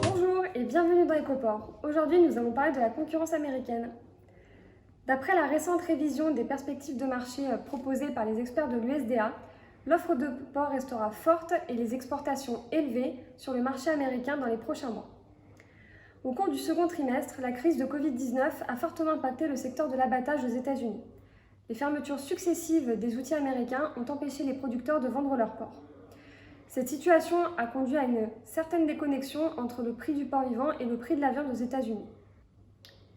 Bonjour et bienvenue dans Ecoport. Aujourd'hui, nous allons parler de la concurrence américaine. D'après la récente révision des perspectives de marché proposées par les experts de l'USDA, l'offre de port restera forte et les exportations élevées sur le marché américain dans les prochains mois. Au cours du second trimestre, la crise de Covid-19 a fortement impacté le secteur de l'abattage aux États-Unis. Les fermetures successives des outils américains ont empêché les producteurs de vendre leurs porcs. Cette situation a conduit à une certaine déconnexion entre le prix du porc vivant et le prix de la viande aux États-Unis.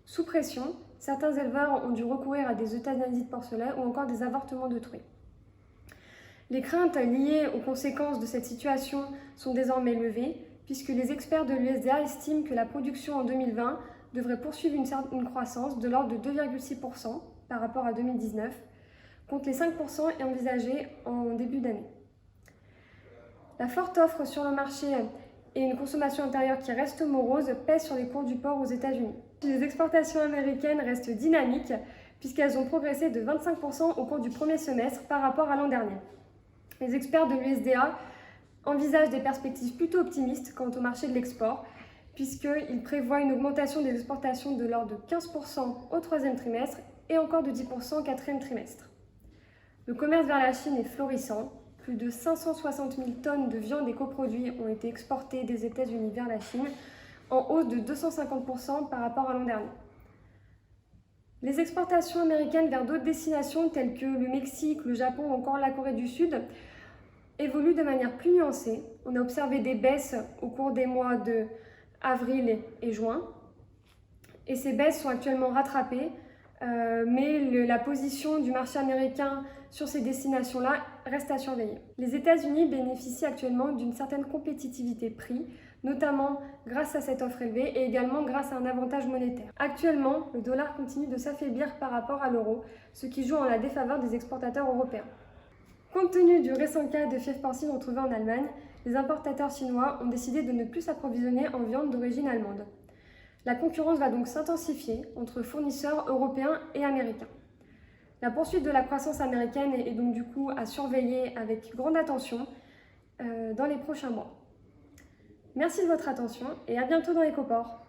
Sous pression, certains éleveurs ont dû recourir à des euthanasies de porcelets ou encore des avortements de truies. Les craintes liées aux conséquences de cette situation sont désormais levées, puisque les experts de l'USDA estiment que la production en 2020 devrait poursuivre une croissance de l'ordre de 2,6% par rapport à 2019, contre les 5% envisagés en début d'année. La forte offre sur le marché et une consommation intérieure qui reste morose pèsent sur les cours du porc aux États-Unis. Les exportations américaines restent dynamiques puisqu'elles ont progressé de 25% au cours du premier semestre par rapport à l'an dernier. Les experts de l'USDA envisagent des perspectives plutôt optimistes quant au marché de l'export puisqu'ils prévoient une augmentation des exportations de l'ordre de 15% au troisième trimestre et encore de 10% au quatrième trimestre. Le commerce vers la Chine est florissant. Plus de 560 000 tonnes de viande et coproduits ont été exportés des États-Unis vers la Chine, en hausse de 250% par rapport à l'an dernier. Les exportations américaines vers d'autres destinations telles que le Mexique, le Japon ou encore la Corée du Sud évoluent de manière plus nuancée. On a observé des baisses au cours des mois de avril et juin, et ces baisses sont actuellement rattrapées. Mais la position du marché américain sur ces destinations-là reste à surveiller. Les États-Unis bénéficient actuellement d'une certaine compétitivité prix, notamment grâce à cette offre élevée et également grâce à un avantage monétaire. Actuellement, le dollar continue de s'affaiblir par rapport à l'euro, ce qui joue en la défaveur des exportateurs européens. Compte tenu du récent cas de fièvre porcine retrouvé en Allemagne, les importateurs chinois ont décidé de ne plus s'approvisionner en viande d'origine allemande. La concurrence va donc s'intensifier entre fournisseurs européens et américains. La poursuite de la croissance américaine est donc du coup à surveiller avec grande attention dans les prochains mois. Merci de votre attention et à bientôt dans Ecoport.